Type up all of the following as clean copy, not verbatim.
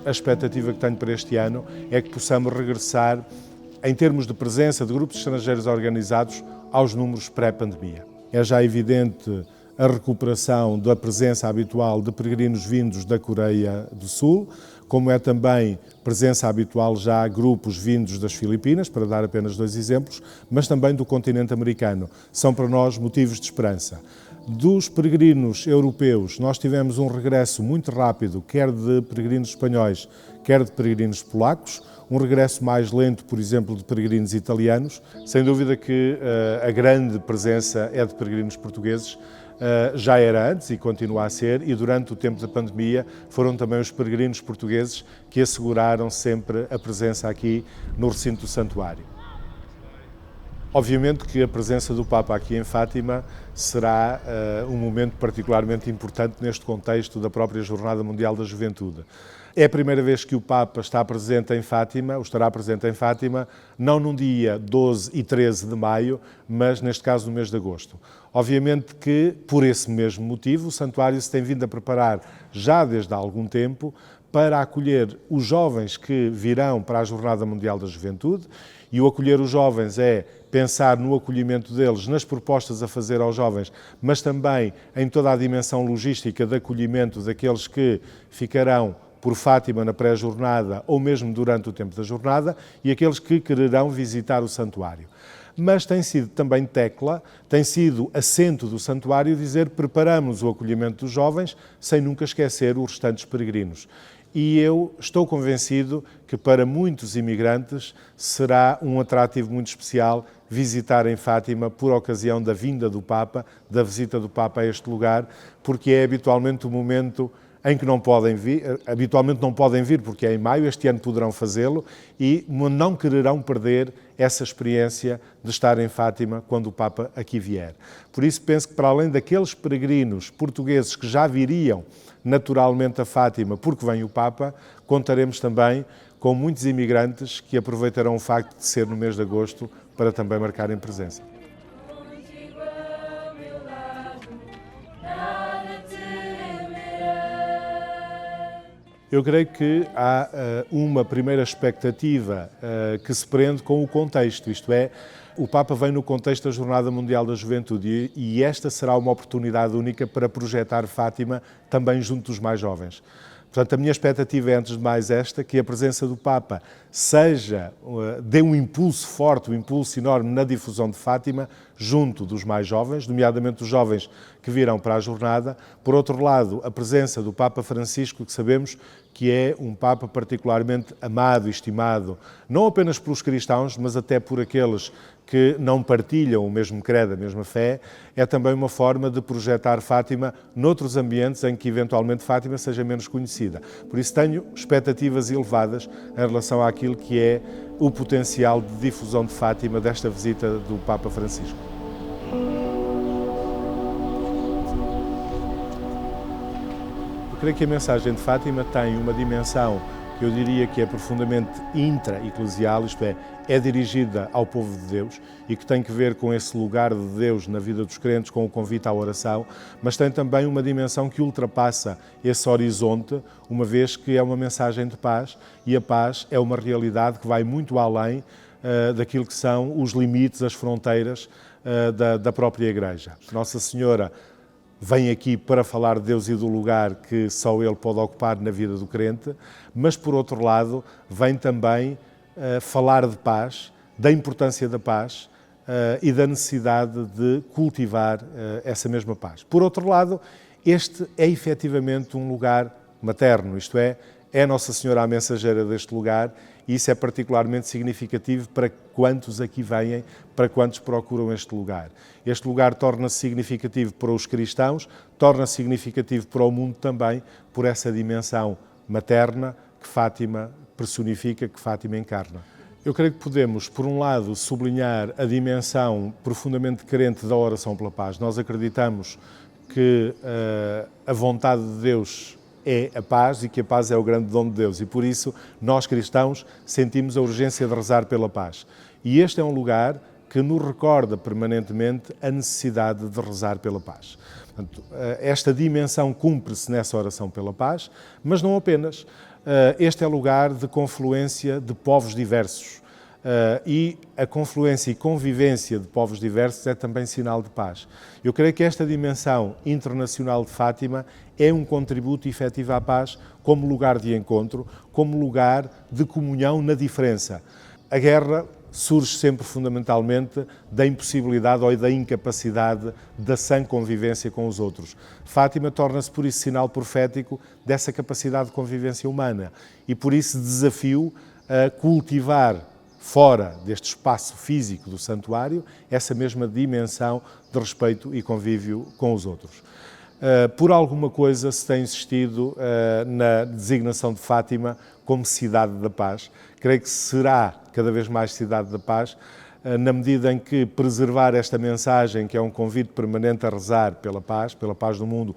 A expectativa que tenho para este ano é que possamos regressar, em termos de presença de grupos estrangeiros organizados, aos números pré-pandemia. É já evidente a recuperação da presença habitual de peregrinos vindos da Coreia do Sul, como é também presença habitual já grupos vindos das Filipinas, para dar apenas 2 exemplos, mas também do continente americano. São para nós motivos de esperança. Dos peregrinos europeus, nós tivemos um regresso muito rápido, quer de peregrinos espanhóis, quer de peregrinos polacos, um regresso mais lento, por exemplo, de peregrinos italianos. Sem dúvida que a grande presença é de peregrinos portugueses, já era antes e continua a ser, e durante o tempo da pandemia foram também os peregrinos portugueses que asseguraram sempre a presença aqui no recinto do santuário. Obviamente que a presença do Papa aqui em Fátima será um momento particularmente importante neste contexto da própria Jornada Mundial da Juventude. É a primeira vez que o Papa está presente em Fátima, ou estará presente em Fátima, não num dia 12 e 13 de maio, mas neste caso no mês de agosto. Obviamente que, por esse mesmo motivo, o santuário se tem vindo a preparar já desde há algum tempo para acolher os jovens que virão para a Jornada Mundial da Juventude, e o acolher os jovens é pensar no acolhimento deles, nas propostas a fazer aos jovens, mas também em toda a dimensão logística de acolhimento daqueles que ficarão por Fátima na pré-jornada ou mesmo durante o tempo da jornada e aqueles que quererão visitar o santuário. Mas tem sido também tecla, tem sido assento do santuário dizer preparamos o acolhimento dos jovens sem nunca esquecer os restantes peregrinos. E eu estou convencido que para muitos imigrantes será um atrativo muito especial visitar em Fátima por ocasião da vinda do Papa, da visita do Papa a este lugar, porque é habitualmente o momento em que habitualmente não podem vir porque é em maio, este ano poderão fazê-lo e não quererão perder essa experiência de estar em Fátima quando o Papa aqui vier. Por isso penso que para além daqueles peregrinos portugueses que já viriam naturalmente a Fátima porque vem o Papa, contaremos também com muitos imigrantes que aproveitarão o facto de ser no mês de agosto para também marcarem presença. Eu creio que há uma primeira expectativa que se prende com o contexto, isto é, o Papa vem no contexto da Jornada Mundial da Juventude e esta será uma oportunidade única para projetar Fátima também junto dos mais jovens. Portanto, a minha expectativa é, antes de mais, que a presença do Papa dê um impulso forte, um impulso enorme na difusão de Fátima junto dos mais jovens, nomeadamente os jovens que virão para a jornada. Por outro lado, a presença do Papa Francisco, que sabemos que é um Papa particularmente amado e estimado, não apenas pelos cristãos, mas até por aqueles que não partilham o mesmo credo, a mesma fé, é também uma forma de projetar Fátima noutros ambientes em que eventualmente Fátima seja menos conhecida. Por isso tenho expectativas elevadas em relação àquilo que é o potencial de difusão de Fátima desta visita do Papa Francisco. Eu creio que a mensagem de Fátima tem uma dimensão que eu diria que é profundamente intra-eclesial, isto é dirigida ao povo de Deus e que tem que ver com esse lugar de Deus na vida dos crentes, com o convite à oração, mas tem também uma dimensão que ultrapassa esse horizonte, uma vez que é uma mensagem de paz e a paz é uma realidade que vai muito além daquilo que são os limites, as fronteiras da própria Igreja. Nossa Senhora vem aqui para falar de Deus e do lugar que só Ele pode ocupar na vida do crente, mas, por outro lado, vem também falar de paz, da importância da paz e da necessidade de cultivar essa mesma paz. Por outro lado, este é efetivamente um lugar materno, isto é Nossa Senhora a mensageira deste lugar e isso é particularmente significativo para quantos aqui vêm, para quantos procuram este lugar. Este lugar torna-se significativo para os cristãos, torna-se significativo para o mundo também, por essa dimensão materna que Fátima personifica, que Fátima encarna. Eu creio que podemos, por um lado, sublinhar a dimensão profundamente crente da oração pela paz. Nós acreditamos que a vontade de Deus é a paz e que a paz é o grande dom de Deus e por isso nós cristãos sentimos a urgência de rezar pela paz. E este é um lugar que nos recorda permanentemente a necessidade de rezar pela paz. Portanto, esta dimensão cumpre-se nessa oração pela paz, mas não apenas. Este é lugar de confluência de povos diversos. E a confluência e convivência de povos diversos é também sinal de paz. Eu creio que esta dimensão internacional de Fátima é um contributo efetivo à paz como lugar de encontro, como lugar de comunhão na diferença. A guerra surge sempre fundamentalmente da impossibilidade ou da incapacidade da sã convivência com os outros. Fátima torna-se por isso sinal profético dessa capacidade de convivência humana e por isso desafio a cultivar fora deste espaço físico do santuário essa mesma dimensão de respeito e convívio com os outros. Por alguma coisa se tem insistido na designação de Fátima como cidade da paz. Creio que será cada vez mais cidade da paz, na medida em que preservar esta mensagem, que é um convite permanente a rezar pela paz do mundo,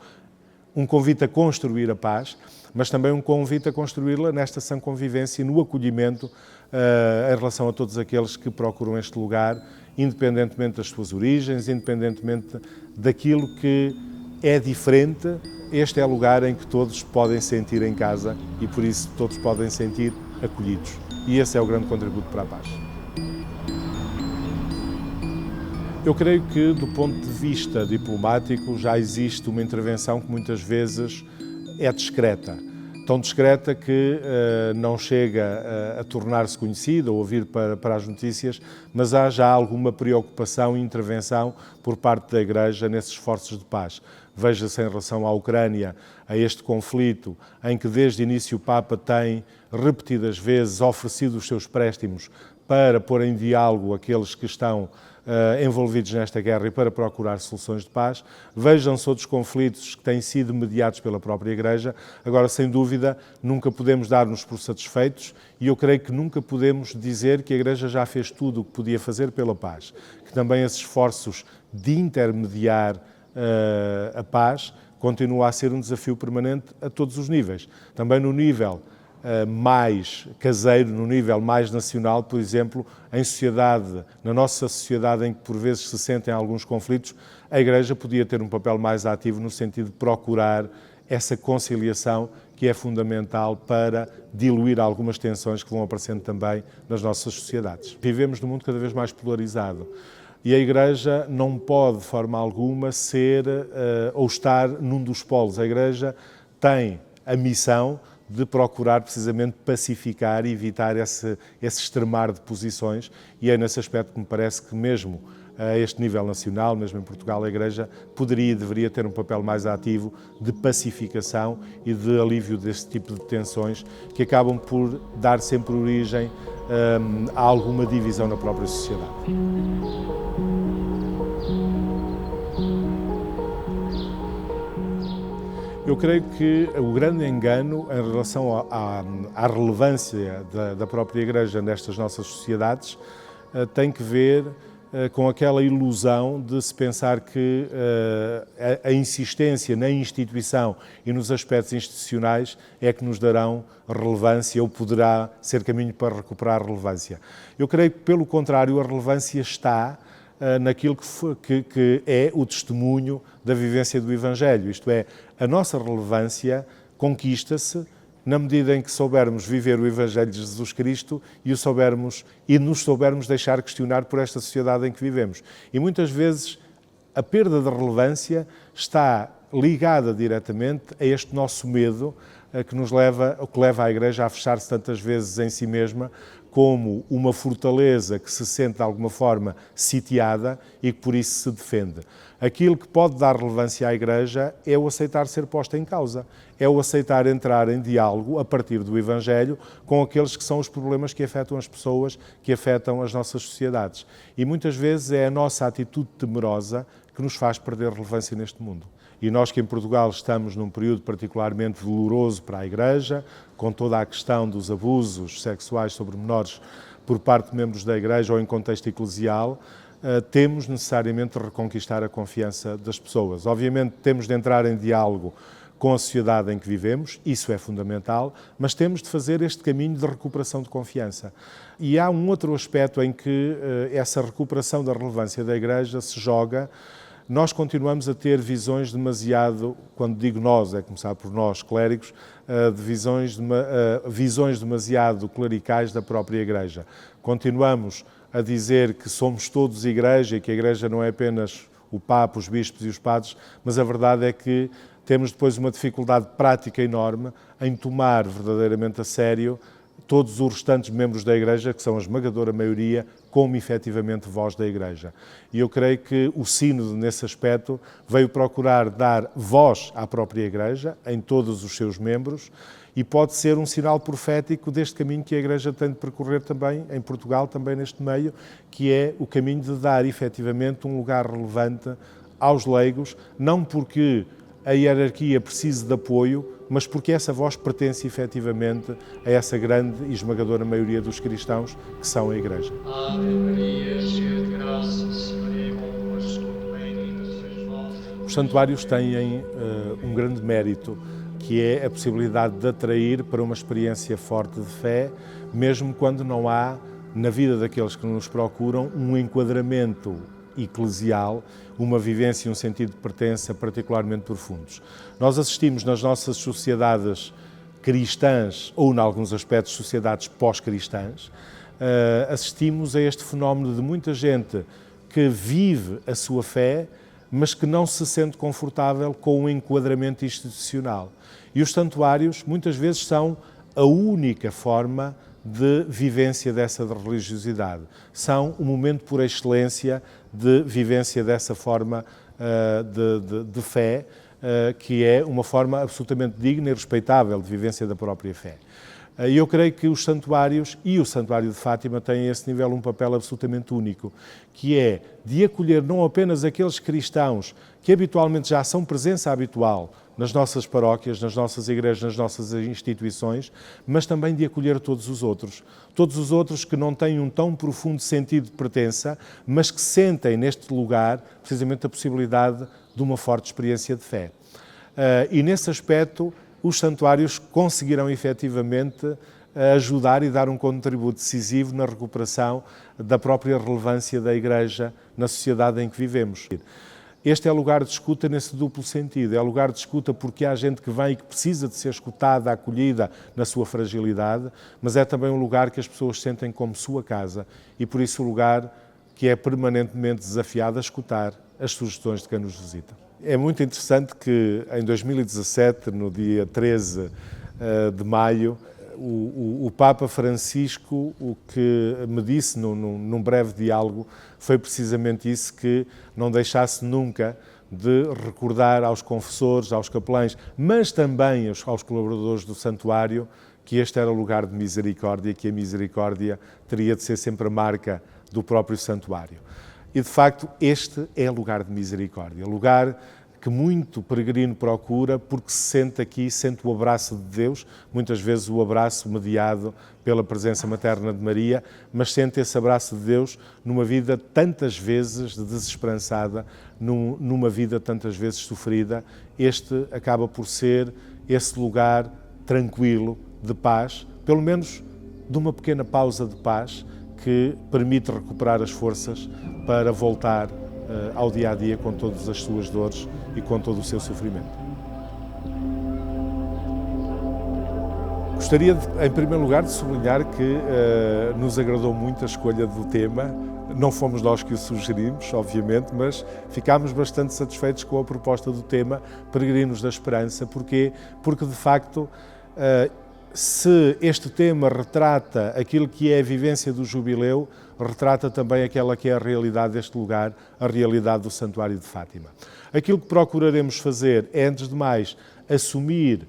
um convite a construir a paz, mas também um convite a construí-la nesta sã convivência e no acolhimento em relação a todos aqueles que procuram este lugar, independentemente das suas origens, independentemente daquilo que é diferente. Este é o lugar em que todos podem sentir em casa e por isso todos podem sentir acolhidos. E esse é o grande contributo para a paz. Eu creio que, do ponto de vista diplomático, já existe uma intervenção que muitas vezes é discreta. Tão discreta que não chega a tornar-se conhecida ou a vir para as notícias, mas há já alguma preocupação e intervenção por parte da Igreja nesses esforços de paz. Veja-se em relação à Ucrânia, a este conflito, em que desde o início o Papa tem repetidas vezes oferecido os seus préstimos para pôr em diálogo aqueles que estão envolvidos nesta guerra e para procurar soluções de paz. Vejam-se outros conflitos que têm sido mediados pela própria Igreja. Agora, sem dúvida, nunca podemos dar-nos por satisfeitos e eu creio que nunca podemos dizer que a Igreja já fez tudo o que podia fazer pela paz, que também esses esforços de intermediar a paz continua a ser um desafio permanente a todos os níveis. Também no nível mais caseiro, no nível mais nacional, por exemplo, na nossa sociedade em que por vezes se sentem alguns conflitos, a Igreja podia ter um papel mais ativo no sentido de procurar essa conciliação que é fundamental para diluir algumas tensões que vão aparecendo também nas nossas sociedades. Vivemos num mundo cada vez mais polarizado. E a Igreja não pode, de forma alguma, ser ou estar num dos polos. A Igreja tem a missão de procurar precisamente pacificar e evitar esse extremar de posições e é nesse aspecto que me parece que mesmo a este nível nacional, mesmo em Portugal, a Igreja poderia e deveria ter um papel mais ativo de pacificação e de alívio deste tipo de tensões que acabam por dar sempre origem a alguma divisão na própria sociedade. Eu creio que o grande engano em relação à relevância da própria Igreja nestas nossas sociedades tem que ver com aquela ilusão de se pensar que a insistência na instituição e nos aspectos institucionais é que nos darão relevância ou poderá ser caminho para recuperar a relevância. Eu creio que, pelo contrário, a relevância está naquilo que é o testemunho da vivência do Evangelho, isto é, a nossa relevância conquista-se na medida em que soubermos viver o Evangelho de Jesus Cristo e nos soubermos deixar questionar por esta sociedade em que vivemos. E muitas vezes a perda de relevância está ligada diretamente a este nosso medo que leva a Igreja a fechar-se tantas vezes em si mesma como uma fortaleza que se sente de alguma forma sitiada e que por isso se defende. Aquilo que pode dar relevância à Igreja é o aceitar ser posta em causa, é o aceitar entrar em diálogo a partir do Evangelho com aqueles que são os problemas que afetam as pessoas, que afetam as nossas sociedades. E muitas vezes é a nossa atitude temerosa que nos faz perder relevância neste mundo. E nós que em Portugal estamos num período particularmente doloroso para a Igreja, com toda a questão dos abusos sexuais sobre menores por parte de membros da Igreja ou em contexto eclesial, temos necessariamente de reconquistar a confiança das pessoas. Obviamente temos de entrar em diálogo com a sociedade em que vivemos, isso é fundamental, mas temos de fazer este caminho de recuperação de confiança. E há um outro aspecto em que essa recuperação da relevância da Igreja se joga. Nós continuamos a ter visões demasiado, quando digo nós, é começar por nós, clérigos, visões demasiado clericais da própria Igreja. Continuamos a dizer que somos todos Igreja e que a Igreja não é apenas o Papa, os bispos e os padres, mas a verdade é que temos depois uma dificuldade prática enorme em tomar verdadeiramente a sério todos os restantes membros da Igreja, que são a esmagadora maioria, como efetivamente voz da Igreja. E eu creio que o Sínodo, nesse aspecto, veio procurar dar voz à própria Igreja, em todos os seus membros, e pode ser um sinal profético deste caminho que a Igreja tem de percorrer também, em Portugal, também neste meio, que é o caminho de dar efetivamente um lugar relevante aos leigos, não porque a hierarquia precise de apoio, mas porque essa voz pertence efetivamente a essa grande e esmagadora maioria dos cristãos que são a Igreja. Ave Maria, cheia de graça, o Senhor é convosco, bendita sois vós. Os santuários têm um grande mérito, que é a possibilidade de atrair para uma experiência forte de fé, mesmo quando não há, na vida daqueles que nos procuram, um enquadramento eclesial, uma vivência e um sentido de pertença particularmente profundos. Nós assistimos nas nossas sociedades cristãs, ou em alguns aspectos sociedades pós-cristãs, assistimos a este fenómeno de muita gente que vive a sua fé, mas que não se sente confortável com o enquadramento institucional. E os santuários muitas vezes são a única forma de vivência dessa religiosidade. São o momento por excelência de vivência dessa forma de fé, que é uma forma absolutamente digna e respeitável de vivência da própria fé. E eu creio que os santuários e o Santuário de Fátima têm a esse nível um papel absolutamente único, que é de acolher não apenas aqueles cristãos que habitualmente já são presença habitual nas nossas paróquias, nas nossas igrejas, nas nossas instituições, mas também de acolher todos os outros que não têm um tão profundo sentido de pertença, mas que sentem neste lugar precisamente a possibilidade de uma forte experiência de fé. E nesse aspecto, os santuários conseguiram efetivamente ajudar e dar um contributo decisivo na recuperação da própria relevância da Igreja na sociedade em que vivemos. Este é lugar de escuta nesse duplo sentido, é lugar de escuta porque há gente que vem e que precisa de ser escutada, acolhida na sua fragilidade, mas é também um lugar que as pessoas sentem como sua casa e por isso o lugar que é permanentemente desafiado a escutar as sugestões de quem nos visita. É muito interessante que em 2017, no dia 13 de maio, o Papa Francisco, o que me disse num breve diálogo, foi precisamente isso, que não deixasse nunca de recordar aos confessores, aos capelães, mas também aos colaboradores do santuário, que este era o lugar de misericórdia, que a misericórdia teria de ser sempre a marca do próprio santuário. E, de facto, este é lugar de misericórdia, lugar que muito peregrino procura porque se sente aqui, sente o abraço de Deus, muitas vezes o abraço mediado pela presença materna de Maria, mas sente esse abraço de Deus numa vida tantas vezes desesperançada, numa vida tantas vezes sofrida. Este acaba por ser esse lugar tranquilo, de paz, pelo menos de uma pequena pausa de paz que permite recuperar as forças para voltar ao dia-a-dia com todas as suas dores e com todo o seu sofrimento. Gostaria, em primeiro lugar, de sublinhar que nos agradou muito a escolha do tema. Não fomos nós que o sugerimos, obviamente, mas ficámos bastante satisfeitos com a proposta do tema Peregrinos da Esperança. Porquê? Porque, de facto, se este tema retrata aquilo que é a vivência do jubileu, retrata também aquela que é a realidade deste lugar, a realidade do Santuário de Fátima. Aquilo que procuraremos fazer é, antes de mais, assumir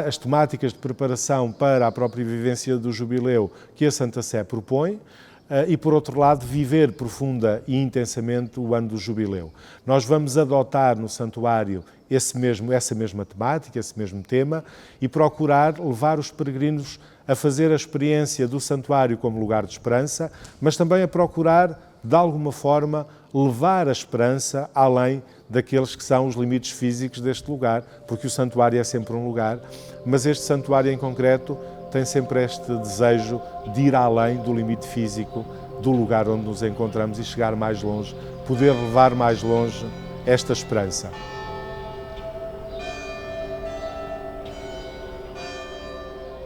as temáticas de preparação para a própria vivência do jubileu que a Santa Sé propõe, e, por outro lado, viver profunda e intensamente o ano do jubileu. Nós vamos adotar no santuário essa mesma temática, esse mesmo tema, e procurar levar os peregrinos a fazer a experiência do santuário como lugar de esperança, mas também a procurar de alguma forma, levar a esperança além daqueles que são os limites físicos deste lugar, porque o santuário é sempre um lugar, mas este santuário em concreto tem sempre este desejo de ir além do limite físico do lugar onde nos encontramos e chegar mais longe, poder levar mais longe esta esperança.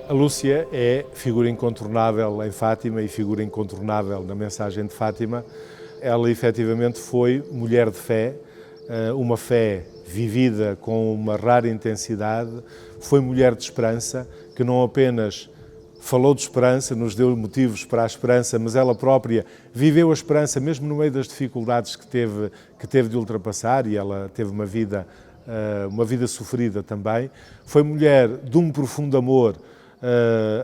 A Lúcia é figura incontornável em Fátima e figura incontornável na mensagem de Fátima. Ela efetivamente foi mulher de fé, uma fé vivida com uma rara intensidade, foi mulher de esperança, que não apenas falou de esperança, nos deu motivos para a esperança, mas ela própria viveu a esperança mesmo no meio das dificuldades que teve de ultrapassar, e ela teve uma vida sofrida também. Foi mulher de um profundo amor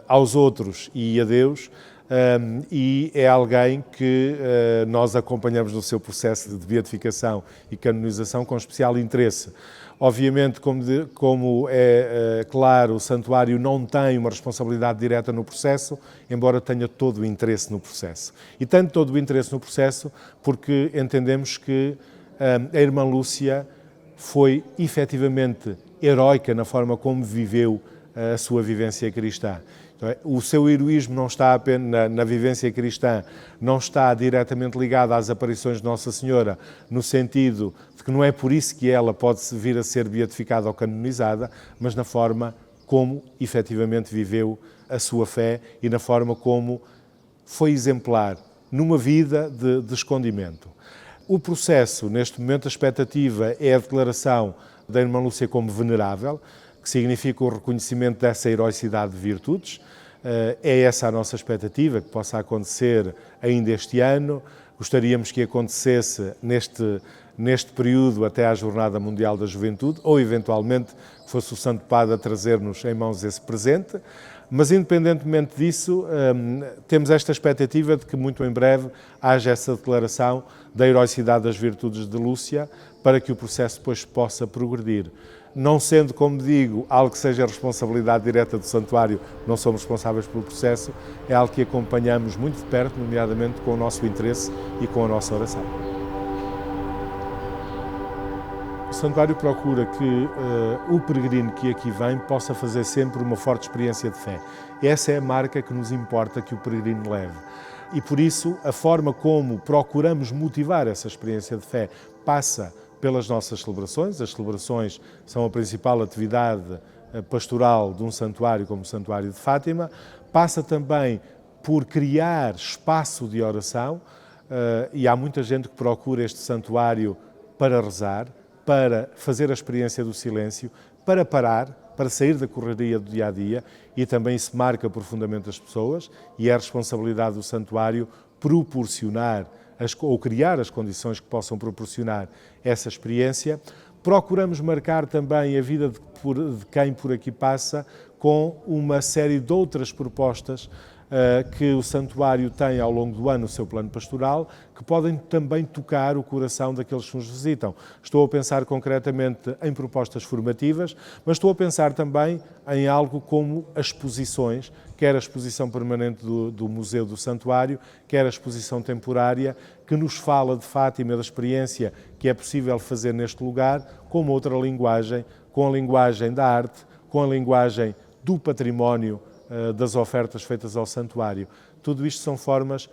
aos outros e a Deus, e é alguém que nós acompanhamos no seu processo de beatificação e canonização com especial interesse. Obviamente, como é claro, o santuário não tem uma responsabilidade direta no processo, embora tenha todo o interesse no processo. E tanto todo o interesse no processo porque entendemos que a irmã Lúcia foi efetivamente heroica na forma como viveu a sua vivência cristã. O seu heroísmo não está apenas na vivência cristã, não está diretamente ligado às aparições de Nossa Senhora, no sentido de que não é por isso que ela pode vir a ser beatificada ou canonizada, mas na forma como efetivamente viveu a sua fé e na forma como foi exemplar numa vida de escondimento. O processo, neste momento, a expectativa é a declaração da irmã Lúcia como venerável, que significa o reconhecimento dessa heroicidade de virtudes. É essa a nossa expectativa, que possa acontecer ainda este ano. Gostaríamos que acontecesse neste período até à Jornada Mundial da Juventude, ou eventualmente fosse o Santo Padre a trazer-nos em mãos esse presente. Mas, independentemente disso, temos esta expectativa de que muito em breve haja essa declaração da heroicidade das virtudes de Lúcia, para que o processo depois possa progredir. Não sendo, como digo, algo que seja responsabilidade direta do santuário, não somos responsáveis pelo processo, é algo que acompanhamos muito de perto, nomeadamente com o nosso interesse e com a nossa oração. O santuário procura que o peregrino que aqui vem possa fazer sempre uma forte experiência de fé. Essa é a marca que nos importa que o peregrino leve. E por isso, a forma como procuramos motivar essa experiência de fé passa pelas nossas celebrações. As celebrações são a principal atividade pastoral de um santuário como o Santuário de Fátima. Passa também por criar espaço de oração, e há muita gente que procura este santuário para rezar, para fazer a experiência do silêncio, para parar, para sair da correria do dia-a-dia, e também isso marca profundamente as pessoas, e é a responsabilidade do santuário proporcionar ou criar as condições que possam proporcionar essa experiência. Procuramos marcar também a vida de quem por aqui passa com uma série de outras propostas que o santuário tem ao longo do ano no seu plano pastoral, que podem também tocar o coração daqueles que nos visitam. Estou a pensar concretamente em propostas formativas, mas estou a pensar também em algo como as exposições, quer a exposição permanente do Museu do Santuário, quer a exposição temporária, que nos fala de Fátima, da experiência que é possível fazer neste lugar, com uma outra linguagem, com a linguagem da arte, com a linguagem do património, das ofertas feitas ao santuário. Tudo isto são formas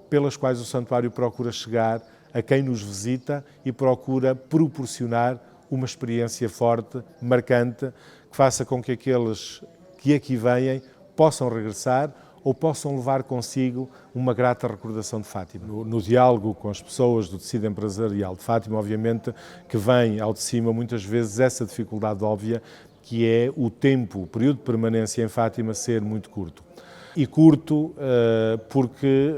pelas quais o santuário procura chegar a quem nos visita e procura proporcionar uma experiência forte, marcante, que faça com que aqueles que aqui vêm possam regressar ou possam levar consigo uma grata recordação de Fátima. No diálogo com as pessoas do tecido empresarial de Fátima, obviamente que vem ao de cima muitas vezes essa dificuldade óbvia, que é o tempo, o período de permanência em Fátima ser muito curto. E curto porque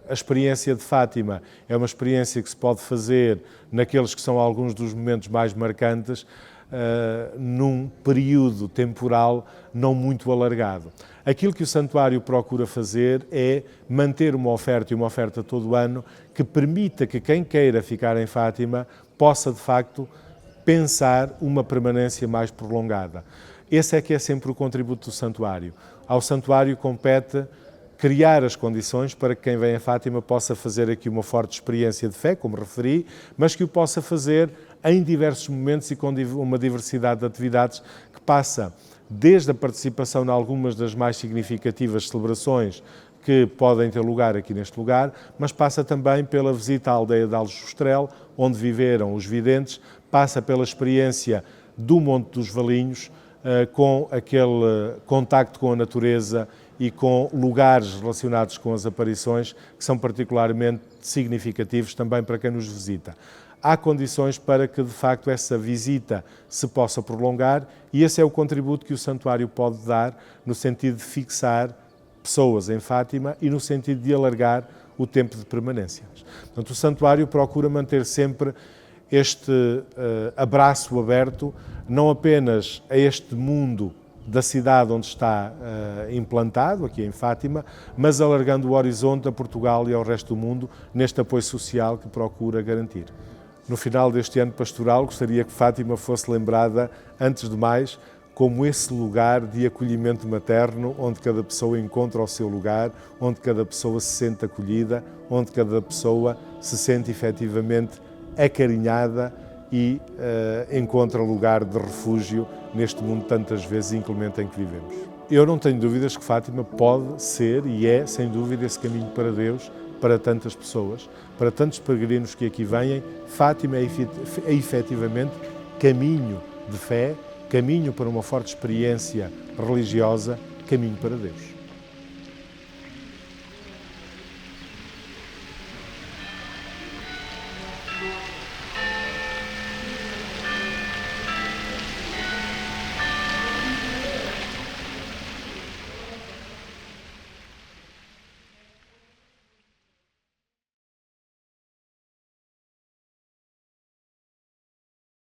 a experiência de Fátima é uma experiência que se pode fazer naqueles que são alguns dos momentos mais marcantes, num período temporal não muito alargado. Aquilo que o santuário procura fazer é manter uma oferta, e uma oferta todo o ano, que permita que quem queira ficar em Fátima possa, de facto, pensar uma permanência mais prolongada. Esse é que é sempre o contributo do santuário. Ao santuário compete criar as condições para que quem vem a Fátima possa fazer aqui uma forte experiência de fé, como referi, mas que o possa fazer em diversos momentos e com uma diversidade de atividades que passa desde a participação em algumas das mais significativas celebrações que podem ter lugar aqui neste lugar, mas passa também pela visita à aldeia de Aljustrel, onde viveram os videntes, passa pela experiência do Monte dos Valinhos, com aquele contacto com a natureza e com lugares relacionados com as aparições que são particularmente significativos também para quem nos visita. Há condições para que, de facto, essa visita se possa prolongar e esse é o contributo que o santuário pode dar no sentido de fixar pessoas em Fátima e no sentido de alargar o tempo de permanência. Portanto, o santuário procura manter sempre este abraço aberto, não apenas a este mundo da cidade onde está implantado, aqui em Fátima, mas alargando o horizonte a Portugal e ao resto do mundo, neste apoio social que procura garantir. No final deste ano pastoral, gostaria que Fátima fosse lembrada, antes de mais, como esse lugar de acolhimento materno, onde cada pessoa encontra o seu lugar, onde cada pessoa se sente acolhida, onde cada pessoa se sente efetivamente acarinhada e encontra lugar de refúgio neste mundo tantas vezes inclemente em que vivemos. Eu não tenho dúvidas que Fátima pode ser e é, sem dúvida, esse caminho para Deus, para tantas pessoas, para tantos peregrinos que aqui vêm. Fátima é efetivamente caminho de fé, caminho para uma forte experiência religiosa, caminho para Deus.